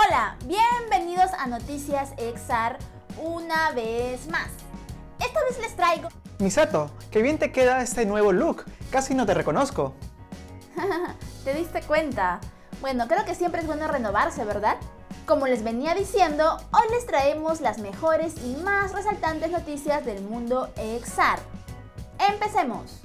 Hola, bienvenidos a Noticias XR una vez más. Esta vez les traigo... Misato, qué bien te queda este nuevo look, casi no te reconozco. ¿Te diste cuenta? Bueno, creo que siempre es bueno renovarse, ¿verdad? Como les venía diciendo, hoy les traemos las mejores y más resaltantes noticias del mundo XR. ¡Empecemos!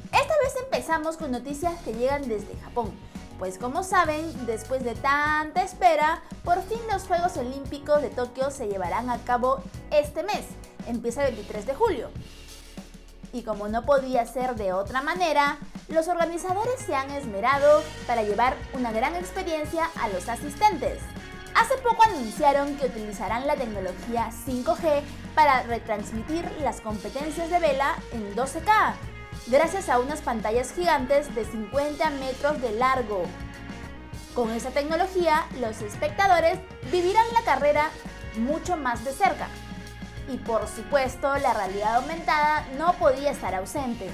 Esta vez empezamos con noticias que llegan desde Japón. Pues como saben, después de tanta espera, por fin los Juegos Olímpicos de Tokio se llevarán a cabo este mes. Empieza el 23 de julio. Y como no podía ser de otra manera, los organizadores se han esmerado para llevar una gran experiencia a los asistentes. Hace poco anunciaron que utilizarán la tecnología 5G para retransmitir las competencias de vela en 12K. Gracias a unas pantallas gigantes de 50 metros de largo. Con esa tecnología, los espectadores vivirán la carrera mucho más de cerca. Y por supuesto, la realidad aumentada no podía estar ausente.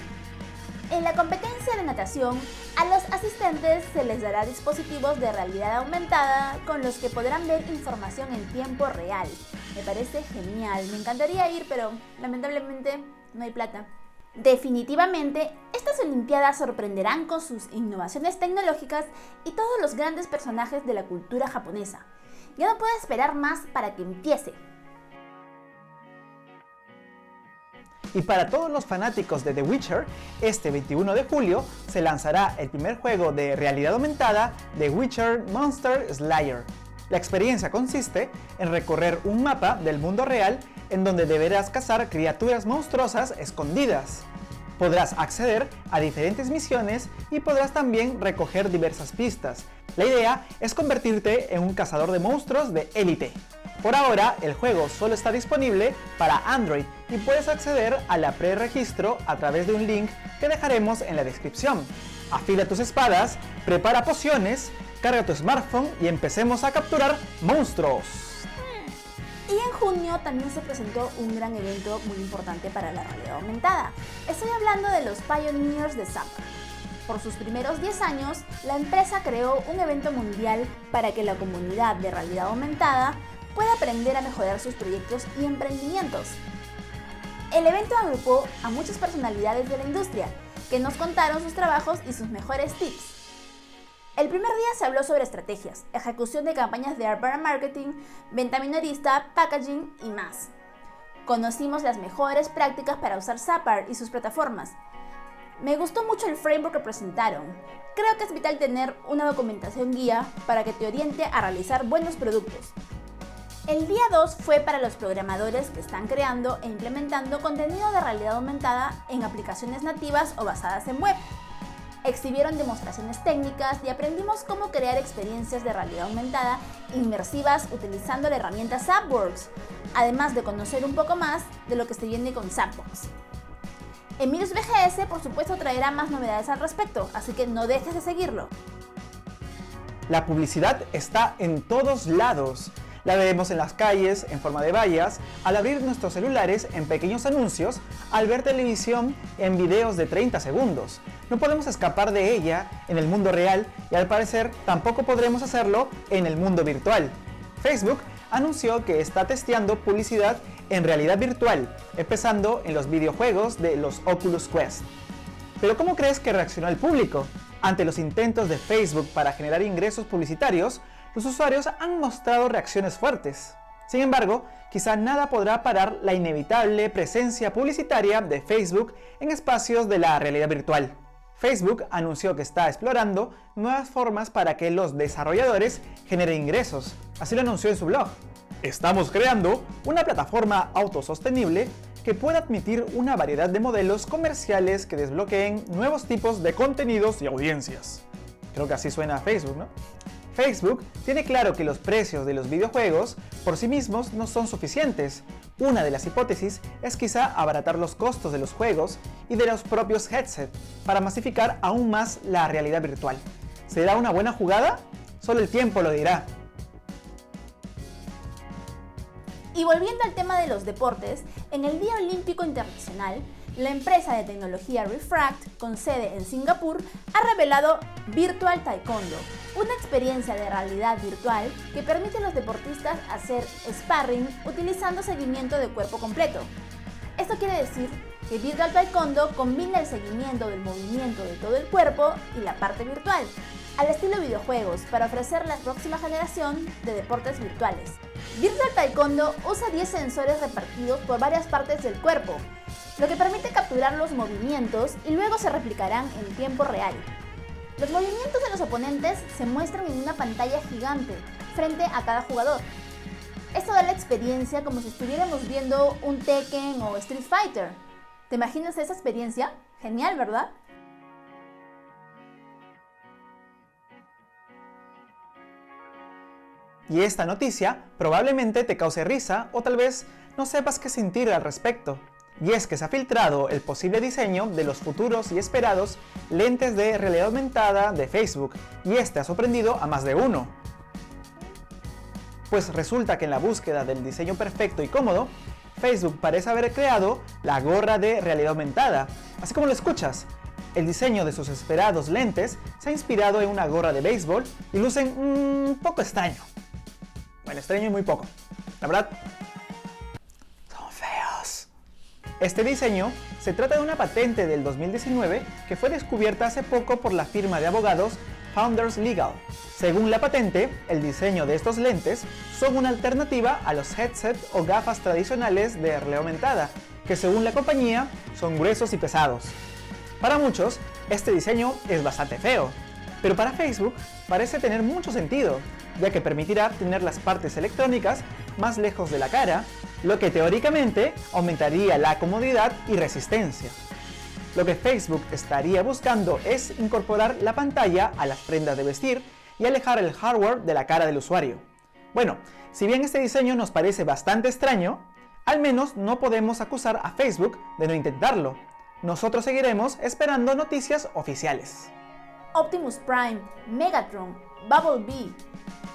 En la competencia de natación, a los asistentes se les dará dispositivos de realidad aumentada con los que podrán ver información en tiempo real. Me parece genial, me encantaría ir, pero lamentablemente no hay plata. Definitivamente, estas Olimpiadas sorprenderán con sus innovaciones tecnológicas y todos los grandes personajes de la cultura japonesa. Ya no puedo esperar más para que empiece. Y para todos los fanáticos de The Witcher, este 21 de julio se lanzará el primer juego de realidad aumentada The Witcher Monster Slayer. La experiencia consiste en recorrer un mapa del mundo real en donde deberás cazar criaturas monstruosas escondidas. Podrás acceder a diferentes misiones y podrás también recoger diversas pistas. La idea es convertirte en un cazador de monstruos de élite. Por ahora, el juego solo está disponible para Android y puedes acceder a la preregistro a través de un link que dejaremos en la descripción. Afila tus espadas, prepara pociones, carga tu smartphone y empecemos a capturar monstruos. Y en junio también se presentó un gran evento muy importante para la realidad aumentada. Estoy hablando de los Pioneers de Zapper. Por sus primeros 10 años, la empresa creó un evento mundial para que la comunidad de realidad aumentada pueda aprender a mejorar sus proyectos y emprendimientos. El evento agrupó a muchas personalidades de la industria que nos contaron sus trabajos y sus mejores tips. El primer día se habló sobre estrategias, ejecución de campañas de outbound marketing, venta minorista, packaging y más. Conocimos las mejores prácticas para usar Zapier y sus plataformas. Me gustó mucho el framework que presentaron. Creo que es vital tener una documentación guía para que te oriente a realizar buenos productos. El día 2 fue para los programadores que están creando e implementando contenido de realidad aumentada en aplicaciones nativas o basadas en web. Exhibieron demostraciones técnicas y aprendimos cómo crear experiencias de realidad aumentada inmersivas utilizando la herramienta Zapworks, además de conocer un poco más de lo que se viene con Zapbox. Emilius BGS, por supuesto, traerá más novedades al respecto, así que no dejes de seguirlo. La publicidad está en todos lados. La vemos en las calles, en forma de vallas, al abrir nuestros celulares en pequeños anuncios, al ver televisión en videos de 30 segundos. No podemos escapar de ella en el mundo real y al parecer tampoco podremos hacerlo en el mundo virtual. Facebook anunció que está testeando publicidad en realidad virtual, empezando en los videojuegos de los Oculus Quest. Pero ¿cómo crees que reaccionó el público? Ante los intentos de Facebook para generar ingresos publicitarios, los usuarios han mostrado reacciones fuertes. Sin embargo, quizá nada podrá parar la inevitable presencia publicitaria de Facebook en espacios de la realidad virtual. Facebook anunció que está explorando nuevas formas para que los desarrolladores generen ingresos. Así lo anunció en su blog. Estamos creando una plataforma autosostenible que pueda admitir una variedad de modelos comerciales que desbloqueen nuevos tipos de contenidos y audiencias. Creo que así suena a Facebook, ¿no? Facebook tiene claro que los precios de los videojuegos por sí mismos no son suficientes. Una de las hipótesis es quizá abaratar los costos de los juegos y de los propios headsets para masificar aún más la realidad virtual. ¿Será una buena jugada? Solo el tiempo lo dirá. Y volviendo al tema de los deportes, en el Día Olímpico Internacional, la empresa de tecnología Refract, con sede en Singapur, ha revelado Virtual Taekwondo, una experiencia de realidad virtual que permite a los deportistas hacer sparring utilizando seguimiento de cuerpo completo. Esto quiere decir que Virtual Taekwondo combina el seguimiento del movimiento de todo el cuerpo y la parte virtual, al estilo videojuegos, para ofrecer la próxima generación de deportes virtuales. Virtual Taekwondo usa 10 sensores repartidos por varias partes del cuerpo, lo que permite capturar los movimientos y luego se replicarán en tiempo real. Los movimientos de los oponentes se muestran en una pantalla gigante frente a cada jugador. Esto da la experiencia como si estuviéramos viendo un Tekken o Street Fighter. ¿Te imaginas esa experiencia? Genial, ¿verdad? Y esta noticia probablemente te cause risa o tal vez no sepas qué sentir al respecto. Y es que se ha filtrado el posible diseño de los futuros y esperados lentes de realidad aumentada de Facebook, y este ha sorprendido a más de uno. Pues resulta que en la búsqueda del diseño perfecto y cómodo, Facebook parece haber creado la gorra de realidad aumentada. Así como lo escuchas, el diseño de sus esperados lentes se ha inspirado en una gorra de béisbol y lucen un poco extraño. Bueno, extraño y muy poco. La verdad, son feos. Este diseño se trata de una patente del 2019 que fue descubierta hace poco por la firma de abogados Founders Legal. Según la patente, el diseño de estos lentes son una alternativa a los headsets o gafas tradicionales de realidad aumentada, que según la compañía son gruesos y pesados. Para muchos, este diseño es bastante feo, pero para Facebook parece tener mucho sentido, ya que permitirá tener las partes electrónicas más lejos de la cara, lo que teóricamente aumentaría la comodidad y resistencia. Lo que Facebook estaría buscando es incorporar la pantalla a las prendas de vestir y alejar el hardware de la cara del usuario. Bueno, si bien este diseño nos parece bastante extraño, al menos no podemos acusar a Facebook de no intentarlo. Nosotros seguiremos esperando noticias oficiales. Optimus Prime, Megatron, Bumblebee,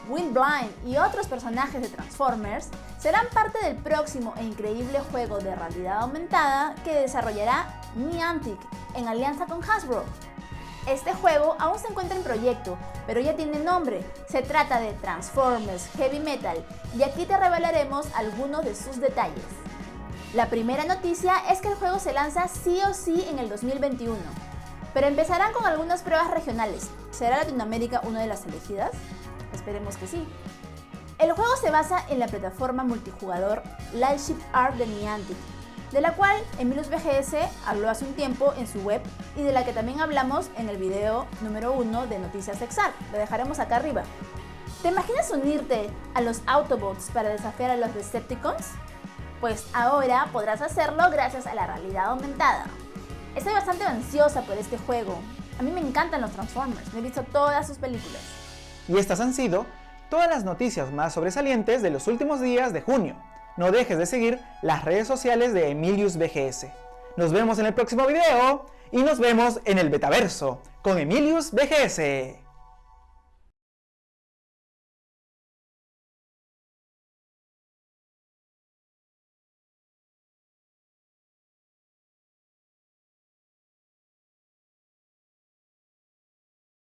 Windblind y otros personajes de Transformers serán parte del próximo e increíble juego de realidad aumentada que desarrollará Niantic en alianza con Hasbro. Este juego aún se encuentra en proyecto, pero ya tiene nombre. Se trata de Transformers Heavy Metal y aquí te revelaremos algunos de sus detalles. La primera noticia es que el juego se lanza sí o sí en el 2021, pero empezarán con algunas pruebas regionales. ¿Será Latinoamérica una de las elegidas? Esperemos que sí. El juego se basa en la plataforma multijugador Lightship Art de Niantic, de la cual Emilius VGS habló hace un tiempo en su web y de la que también hablamos en el video número 1 de Noticias Exar. Lo dejaremos acá arriba. ¿Te imaginas unirte a los Autobots para desafiar a los Decepticons? Pues ahora podrás hacerlo gracias a la realidad aumentada. Estoy bastante ansiosa por este juego. A mí me encantan los Transformers, me he visto todas sus películas. Y estas han sido todas las noticias más sobresalientes de los últimos días de junio. No dejes de seguir las redes sociales de Emilius VGS. Nos vemos en el próximo video y nos vemos en el Betaverso con Emilius VGS.